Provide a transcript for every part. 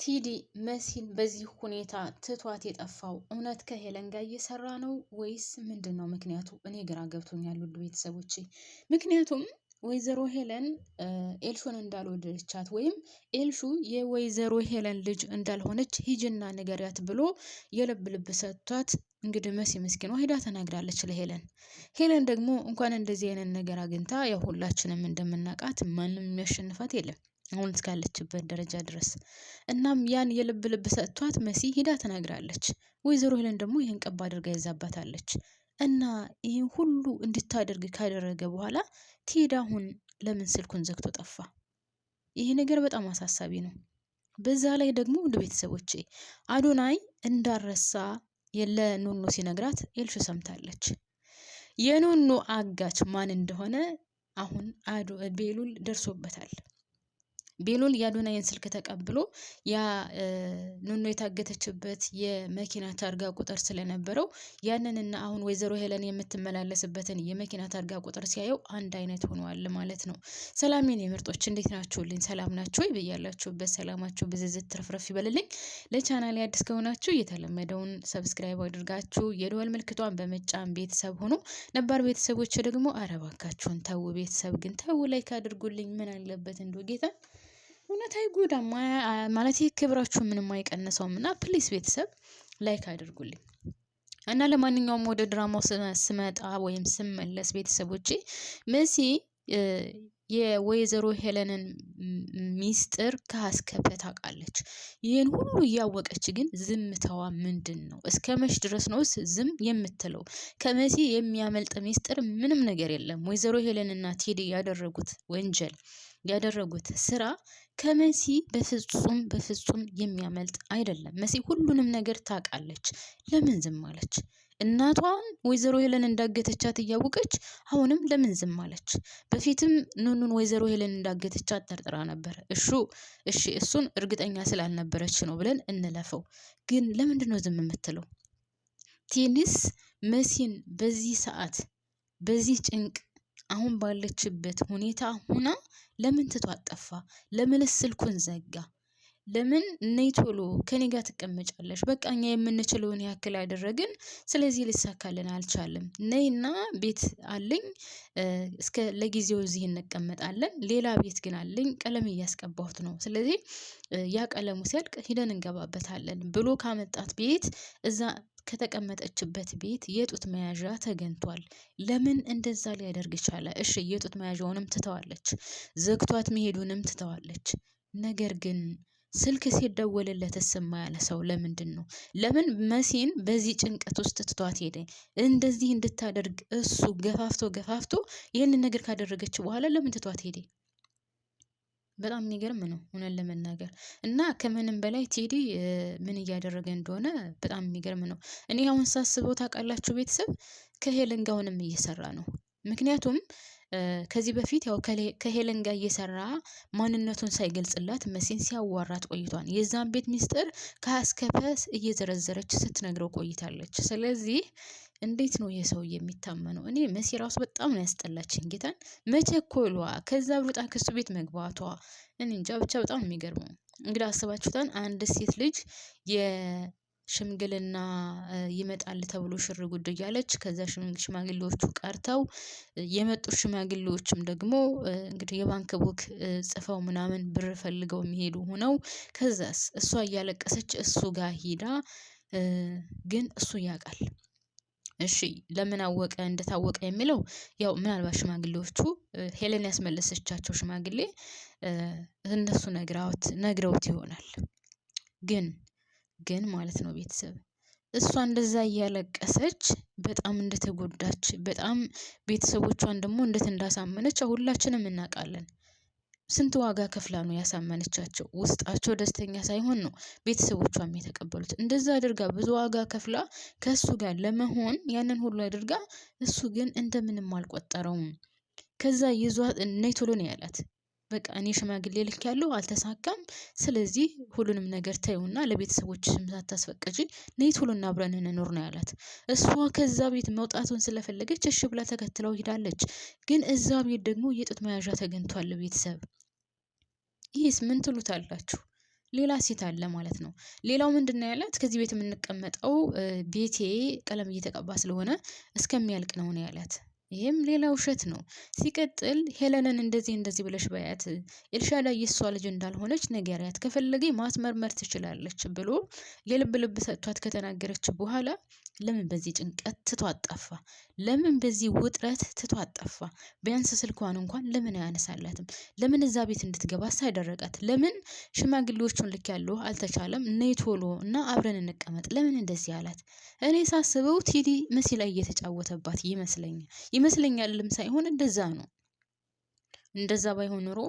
ቴዲ መሲን በዚህ ሁኔታ ትቷት የጠፋው እውነት ከሄለን ጋር እየሰራ ነው ወይስ ምንድነው ምክንያቱ? እኔ ግራ ገብቶኛል ውድ ቤተሰቦቼ። ምክንያቱም ወይዘሮ ሄለን ኤልሹን እንዳልወደደቻት ወይም ኤልሹ የወይዘሮ ሄለን ልጅ እንዳልሆነች ሂጅና ንገሪያት ብሎ የልብ ልብ ሰጥቷት እንግዲህ መሲ ምስኪኗ ሄዳ ተናግራለች ለሄለን። ሄለን ደግሞ እንኳን እንደዚህ አይነት ነገር አግኝታ ያው ሁላችንም እንደምናውቃት ማንም የሚያሸንፋት የለም አሁን እስካለችበት ደረጃ ድረስ። እናም ያን የልብ ልብ ሰጥቷት መሲ ሄዳ ተናግራለች። ወይዘሮ ሄለን ደግሞ ይህን ቀባ አድርጋ ይዛባታለች። እና ይህን ሁሉ እንድታደርግ ካደረገ በኋላ ቴዲ አሁን ለምን ስልኩን ዘግቶ ጠፋ? ይሄ ነገር በጣም አሳሳቢ ነው። በዛ ላይ ደግሞ ውድ ቤተሰቦቼ አዶናይ እንዳረሳ ለኑኑ ሲነግራት ኤልሹ ሰምታለች። የኑኑ አጋች ማን እንደሆነ አሁን ቤሉል ደርሶበታል። ቤሉል የአዶናይን ስልክ ተቀብሎ ያ ኑኑ የታገተችበት የመኪና ታርጋ ቁጥር ስለነበረው ያንንና አሁን ወይዘሮ ሄለን የምትመላለስበትን የመኪና ታርጋ ቁጥር ሲያየው አንድ አይነት ሆኗል ማለት ነው። ሰላም የኔ ምርጦች እንዴት ናችሁልኝ? ሰላም ናችሁ ወይ? በያላችሁበት ሰላማችሁ ብዝዝት ትርፍርፍ ይበልልኝ። ለቻናሌ አዲስ ከሆናችሁ የተለመደውን ሰብስክራይብ አድርጋችሁ የደወል ምልክቷን በመጫን ቤተሰብ ሆኖ ነባር ቤተሰቦች ደግሞ አረባካችሁን ተው ቤተሰብ ግን ተው ላይክ አድርጉልኝ። ምን አለበት እንደው ጌታ እውነት አይጎዳም ማለት ክብራችሁ ምንም አይቀንሰውም። እና ፕሊስ ቤተሰብ ላይክ አድርጉልኝ። እና ለማንኛውም ወደ ድራማው ስመጣ ወይም ስመለስ ቤተሰቦቼ መሲ የወይዘሮ ሄለንን ሚስጥር ከአስከፈ ታውቃለች። ይህን ሁሉ እያወቀች ግን ዝምታዋ ምንድን ነው? እስከ መች ድረስ ነውስ ዝም የምትለው? ከመሲ የሚያመልጥ ሚስጥር ምንም ነገር የለም። ወይዘሮ ሄለንና ቴዲ ያደረጉት ወንጀል ያደረጉት ስራ ከመሲ በፍጹም የሚያመልጥ አይደለም። መሲ ሁሉንም ነገር ታውቃለች። ለምን ዝም አለች? እናቷን ወይዘሮ ሄለን እንዳገተቻት እያወቀች አሁንም ለምን ዝም አለች? በፊትም ኑኑን ወይዘሮ ሄለን እንዳገተቻት ጠርጥራ ነበር። እሺ እሱን እርግጠኛ ስላልነበረች ነው ብለን እንለፈው። ግን ለምንድን ነው ዝም የምትለው? ቴኒስ መሲን በዚህ ሰዓት በዚህ ጭንቅ አሁን ባለችበት ሁኔታ ሆና ለምን ትቷት ጠፋ? ለምን ስልኩን ዘጋ? ለምን ነይ ቶሎ ከኔ ጋር ትቀመጫለሽ? በቃ እኛ የምንችለውን ያክል ያደረግን፣ ስለዚህ ሊሳካልን አልቻለም። ነይና ቤት አለኝ እስከ ለጊዜው እዚህ እንቀመጣለን፣ ሌላ ቤት ግን አለኝ ቀለም እያስቀባሁት ነው፣ ስለዚህ ያ ቀለሙ ሲያልቅ ሂደን እንገባበታለን ብሎ ካመጣት ቤት እዛ ከተቀመጠችበት ቤት የጡት መያዣ ተገኝቷል። ለምን እንደዛ ሊያደርግ ቻለ? እሺ የጡት መያዣውንም ትተዋለች፣ ዘግቷት መሄዱንም ትተዋለች። ነገር ግን ስልክ ሲደወልለት ስማ ያለ ሰው ለምንድን ነው? ለምን መሲን በዚህ ጭንቀት ውስጥ ትቷት ሄደ? እንደዚህ እንድታደርግ እሱ ገፋፍቶ ይህንን ነገር ካደረገች በኋላ ለምን ትቷት ሄደ? በጣም የሚገርም ነው እውነት ለመናገር። እና ከምንም በላይ ቴዲ ምን እያደረገ እንደሆነ በጣም የሚገርም ነው። እኔ አሁን ሳስበው ታውቃላችሁ ቤተሰብ ከሄለን ጋር አሁንም እየሰራ ነው። ምክንያቱም ከዚህ በፊት ያው ከሄለን ጋር እየሰራ ማንነቱን ሳይገልጽላት መሲን ሲያዋራት ቆይቷል። የዛን ቤት ሚስጥር ከአስከፈስ እየዘረዘረች ስትነግረው ቆይታለች። ስለዚህ እንዴት ነው የሰው የሚታመነው? እኔ መሲ ራሱ በጣም ነው ያስጠላችኝ ጌታን መቸኮሏ፣ ከዛ ብሩጣ ከሱ ቤት መግባቷ፣ እኔ እንጃ ብቻ በጣም የሚገርመው። እንግዲህ አስባችሁታን አንድ ሴት ልጅ የሽምግልና ይመጣል ተብሎ ሽር ጉድ እያለች ከዛ ሽማግሌዎቹ ቀርተው የመጡት ሽማግሌዎችም ደግሞ እንግዲህ የባንክ ቡክ ጽፈው ምናምን ብር ፈልገው የሚሄዱ ሆነው ከዛስ እሷ እያለቀሰች እሱ ጋር ሂዳ ግን እሱ ያውቃል። እሺ ለምን አወቀ? እንደታወቀ የሚለው ያው ምናልባት ሽማግሌዎቹ ሄለን ያስመለሰቻቸው ሽማግሌ እነሱ ነግረውት ይሆናል። ግን ማለት ነው ቤተሰብ እሷ እንደዛ እያለቀሰች በጣም እንደተጎዳች፣ በጣም ቤተሰቦቿን ደግሞ እንዴት እንዳሳመነች ሁላችንም እናውቃለን። ስንት ዋጋ ከፍላ ነው ያሳመነቻቸው። ውስጣቸው ደስተኛ ሳይሆን ነው ቤተሰቦቿም የተቀበሉት። እንደዛ አድርጋ ብዙ ዋጋ ከፍላ ከሱ ጋር ለመሆን ያንን ሁሉ አድርጋ እሱ ግን እንደምንም አልቆጠረውም። ከዛ ይዟት ነይ ቶሎ ነው ያላት። በቃ እኔ ሽማግሌ ልክ ያለው አልተሳካም፣ ስለዚህ ሁሉንም ነገር ታዩና ለቤተሰቦችሽም ሳታስፈቅጂ ነይ ቶሎና አብረን እንኖር ነው ያላት። እሷ ከዛ ቤት መውጣቱን ስለፈለገች እሺ ብላ ተከትለው ሄዳለች። ግን እዛ ቤት ደግሞ የጡት መያዣ ተገኝቷል ቤተሰብ። ይህስ ምን ትሉታላችሁ? ሌላ ሴት አለ ማለት ነው። ሌላው ምንድነው ያላት? ከዚህ ቤት የምንቀመጠው ቤቴ ቀለም እየተቀባ ስለሆነ እስከሚያልቅ ነው ያላት። ይሄም ሌላ ውሸት ነው። ሲቀጥል ሄለንን እንደዚህ ብለሽ በያት፣ ኤልሻዳይ የሷ ልጅ እንዳልሆነች ንገሪያት፣ ከፈለገ ማስመርመር ትችላለች ብሎ የልብ ልብ ሰጥቷት ከተናገረች በኋላ ለምን በዚህ ጭንቀት ትቷት ጠፋ? ለምን በዚህ ውጥረት ትቷት ጠፋ? ቢያንስ ስልኳን እንኳን ለምን አያነሳላትም? ለምን እዛ ቤት እንድትገባ ሳይደረጋት? ለምን ሽማግሌዎቹን ልክ ያለው አልተቻለም? ነይ ቶሎ እና አብረን እንቀመጥ ለምን እንደዚህ አላት? እኔ ሳስበው ቴዲ መሲ ላይ እየተጫወተባት ይመስለኛልም ሳይሆን እንደዛ ነው። እንደዛ ባይሆን ኖሮ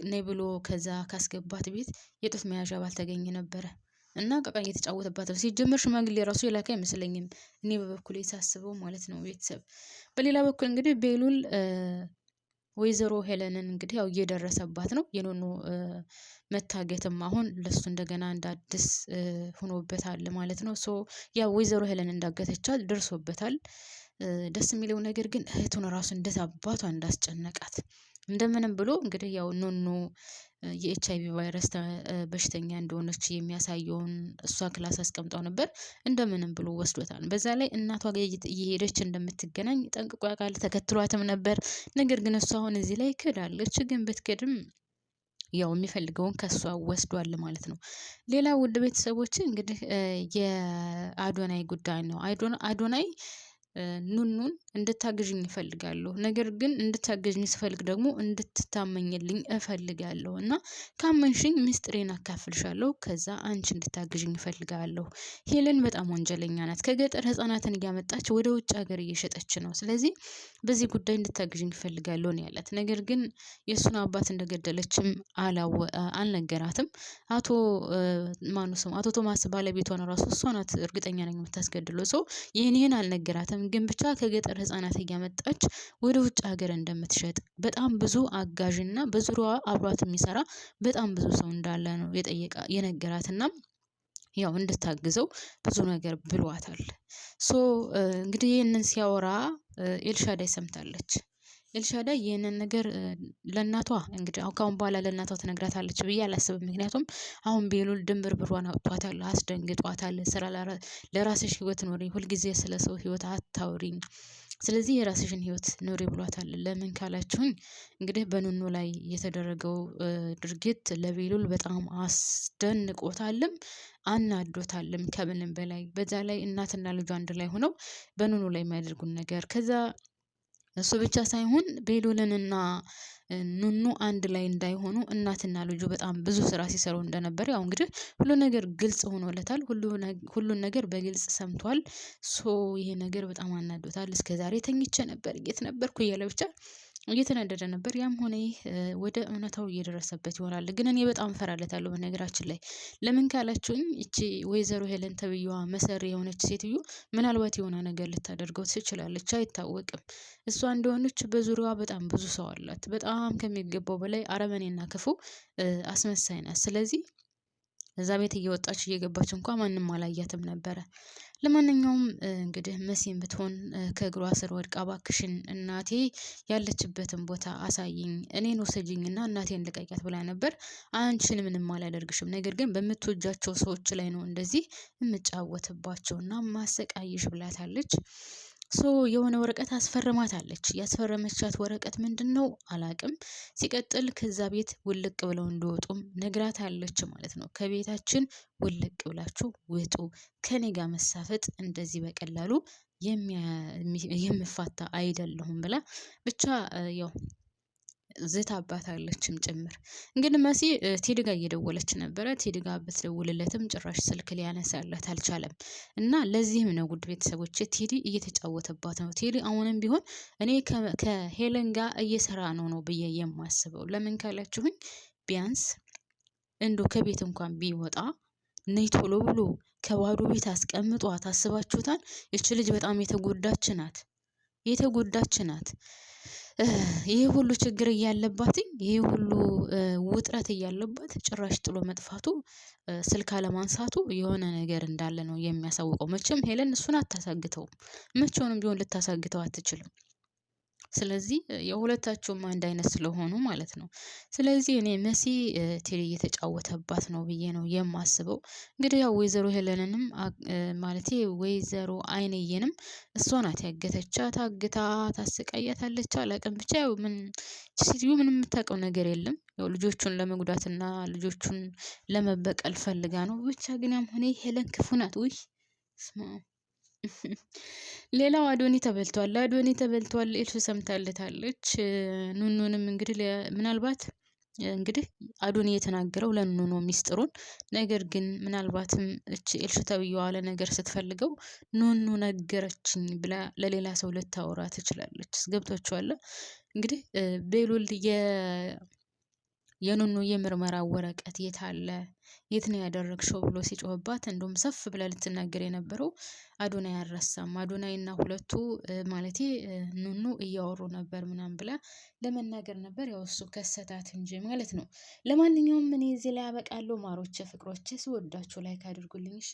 ነይ ብሎ ከዛ ካስገባት ቤት የጡት መያዣ ባልተገኘ ነበረ። እና ቀቃ እየተጫወተባት ነው። ሲጀመር ሽማግሌ ራሱ የላከ አይመስለኝም እኔ በበኩሌ ሳስበው ማለት ነው ቤተሰብ። በሌላ በኩል እንግዲህ ቤሉል ወይዘሮ ሄለንን እንግዲህ ያው እየደረሰባት ነው። የኖኖ መታገትም አሁን ለሱ እንደገና እንደ አዲስ ሆኖበታል ማለት ነው። ሶ ያው ወይዘሮ ሄለን እንዳገተቻት ደርሶበታል። ደስ የሚለው ነገር ግን እህቱን ራሱ እንደዛ አባቷ እንዳስጨነቃት እንደምንም ብሎ እንግዲህ ያው ኖኖ የኤችአይቪ ቫይረስ በሽተኛ እንደሆነች የሚያሳየውን እሷ ክላስ አስቀምጠው ነበር። እንደምንም ብሎ ወስዶታል። በዛ ላይ እናቷ ጋር እየሄደች እንደምትገናኝ ጠንቅቆ ያውቃል። ተከትሏትም ነበር። ነገር ግን እሷ አሁን እዚህ ላይ ክዳለች። ግን ብትክድም ያው የሚፈልገውን ከሷ ወስዷል ማለት ነው። ሌላ ውድ ቤተሰቦች እንግዲህ የአዶናይ ጉዳይ ነው። አዶናይ ኑኑን እንድታግዥኝ እፈልጋለሁ። ነገር ግን እንድታግዥኝ ስፈልግ ደግሞ እንድትታመኝልኝ እፈልጋለሁ እና ካመንሽኝ ምስጢሬን አካፍልሻለሁ። ከዛ አንቺ እንድታግዥኝ እፈልጋለሁ። ሄለን በጣም ወንጀለኛ ናት። ከገጠር ህፃናትን እያመጣች ወደ ውጭ ሀገር እየሸጠች ነው። ስለዚህ በዚህ ጉዳይ እንድታግዥኝ እፈልጋለሁ ነው ያላት። ነገር ግን የእሱን አባት እንደገደለችም አልነገራትም። አቶ ቶማስ ባለቤቷን ራሱ እሷ ናት እርግጠኛ ነኝ የምታስገድለው። ሰው ይህን አልነገራትም። ግን ብቻ ከገጠር ህፃናት እያመጣች ወደ ውጭ ሀገር እንደምትሸጥ በጣም ብዙ አጋዥና በዙሪያዋ አብሯት የሚሰራ በጣም ብዙ ሰው እንዳለ ነው የነገራትና ያው እንድታግዘው ብዙ ነገር ብሏታል። ሶ እንግዲህ ይህንን ሲያወራ ኤልሻዳይ ሰምታለች። ኤልሻዳይ ይህንን ነገር ለእናቷ እንግዲህ ካሁን በኋላ ለእናቷ ትነግራታለች ብዬ አላስብም። ምክንያቱም አሁን ቤሉል ድንብር ብሯን አውጥቷታል፣ አስደንግጧታል። ስራ ለራስሽ ህይወት ኖሪ፣ ሁልጊዜ ስለ ሰው ህይወት አታውሪኝ፣ ስለዚህ የራስሽን ህይወት ኑሪ ብሏታል። ለምን ካላችሁኝ እንግዲህ በኑኑ ላይ የተደረገው ድርጊት ለቤሉል በጣም አስደንቆታልም አናዶታልም ከምንም በላይ። በዛ ላይ እናትና ልጇ አንድ ላይ ሆነው በኑኑ ላይ የሚያደርጉን ነገር ከዛ እሱ ብቻ ሳይሆን ቤሉልንና ኑኑ አንድ ላይ እንዳይሆኑ እናትና ልጁ በጣም ብዙ ስራ ሲሰሩ እንደነበር ያው እንግዲህ ሁሉ ነገር ግልጽ ሆኖለታል። ሁሉን ነገር በግልጽ ሰምቷል። ሶ ይሄ ነገር በጣም አናዶታል። እስከዛሬ ተኝቼ ነበር የት ነበርኩ እያለ ብቻ እየተናደደ ነበር። ያም ሆነ ይህ ወደ እውነታው እየደረሰበት ይሆናል። ግን እኔ በጣም እፈራለታለሁ በነገራችን ላይ። ለምን ካላችሁኝ እቺ ወይዘሮ ሄለን ተብዬዋ መሰሪ የሆነች ሴትዮ ምናልባት የሆነ ነገር ልታደርገው ትችላለች፣ አይታወቅም። እሷ እንደሆነች በዙሪያዋ በጣም ብዙ ሰው አላት። በጣም ከሚገባው በላይ አረመኔና ክፉ አስመሳይ ናት። ስለዚህ እዛ ቤት እየወጣች እየገባች እንኳን ማንም አላያትም ነበረ። ለማንኛውም እንግዲህ መሲም ብትሆን ከእግሯ ስር ወድቃ እባክሽን እናቴ ያለችበትን ቦታ አሳይኝ፣ እኔን ወሰጂኝና እናቴን ልቀቂያት ብላ ነበር። አንቺን ምንም አላደርግሽም፣ ነገር ግን በምትወጃቸው ሰዎች ላይ ነው እንደዚህ የምጫወትባቸውና ማሰቃይሽ ብላታለች። ሶ የሆነ ወረቀት አስፈርማታለች። ያስፈረመቻት ወረቀት ምንድነው አላቅም። ሲቀጥል ከዛ ቤት ውልቅ ብለው እንደወጡም ነግራታለች ማለት ነው። ከቤታችን ውልቅ ብላችሁ ውጡ፣ ከኔ ጋር መሳፈጥ እንደዚህ በቀላሉ የምፋታ አይደለሁም ብላ ብቻ ያው ዝታባታለችም ጭምር። እንግዲህ መሲ ቴዲ ጋር እየደወለች ነበረ። ቴዲ ጋር ብትደውልለትም ጭራሽ ስልክ ሊያነሳላት አልቻለም። እና ለዚህም ነው ውድ ቤተሰቦች ቴዲ እየተጫወተባት ነው። ቴዲ አሁንም ቢሆን እኔ ከሄለን ጋር እየሰራ ነው ብዬ የማስበው። ለምን ካላችሁኝ ቢያንስ እንዶ ከቤት እንኳን ቢወጣ ነይ ቶሎ ብሎ ከባዶ ቤት አስቀምጧት። አስባችሁታል? ይች ልጅ በጣም የተጎዳች ናት። ይሄ ሁሉ ችግር እያለባት፣ ይሄ ሁሉ ውጥረት እያለባት ጭራሽ ጥሎ መጥፋቱ፣ ስልክ አለማንሳቱ የሆነ ነገር እንዳለ ነው የሚያሳውቀው። መቼም ሄለን እሱን አታሳግተውም። መቼውንም ቢሆን ልታሳግተው አትችልም። ስለዚህ የሁለታቸውም አንድ አይነት ስለሆኑ ማለት ነው። ስለዚህ እኔ መሲ ቴዲ እየተጫወተባት ነው ብዬ ነው የማስበው። እንግዲህ ያው ወይዘሮ ሄለንንም ማለቴ ወይዘሮ አይንዬንም እሷ ናት ያገተቻት። አግታ ታሰቃያታለች። አላውቅም ብቻ ያው ምን ሴትዮ ምንም የምታውቀው ነገር የለም። ያው ልጆቹን ለመጉዳትና ልጆቹን ለመበቀል ፈልጋ ነው። ብቻ ግን ያም ሆነ ሄለን ክፉ ናት። ውይ ስማ ሌላው አዶኒ ተበልቷል። አዶኒ ተበልቷል። ኤልሱ ሰምታለታለች። ኑኑንም እንግዲህ ምናልባት እንግዲህ አዶኒ የተናገረው ለኑኑ ነው ሚስጥሩን። ነገር ግን ምናልባትም እቺ ኤልሱ ተብዬዋ ለነገር ስትፈልገው ኑኑ ነገረችኝ ብላ ለሌላ ሰው ልታወራ ትችላለች። ገብቷችኋል? እንግዲህ ቤሉል የኑኑ የምርመራ ወረቀት የት አለ? የት ነው ያደረግሽው ብሎ ሲጮህባት እንደውም ሰፍ ብላ ልትናገር የነበረው አዶናይ አልረሳም። አዶናይ እና ሁለቱ ማለቴ ኑኑ እያወሩ ነበር ምናምን ብላ ለመናገር ነበር። ያው እሱ ከሰታት እንጂ ማለት ነው። ለማንኛውም እኔ እዚህ ላይ አበቃለሁ። ማሮቼ ፍቅሮቼ ስወዳችሁ ላይክ አድርጉልኝ እሺ።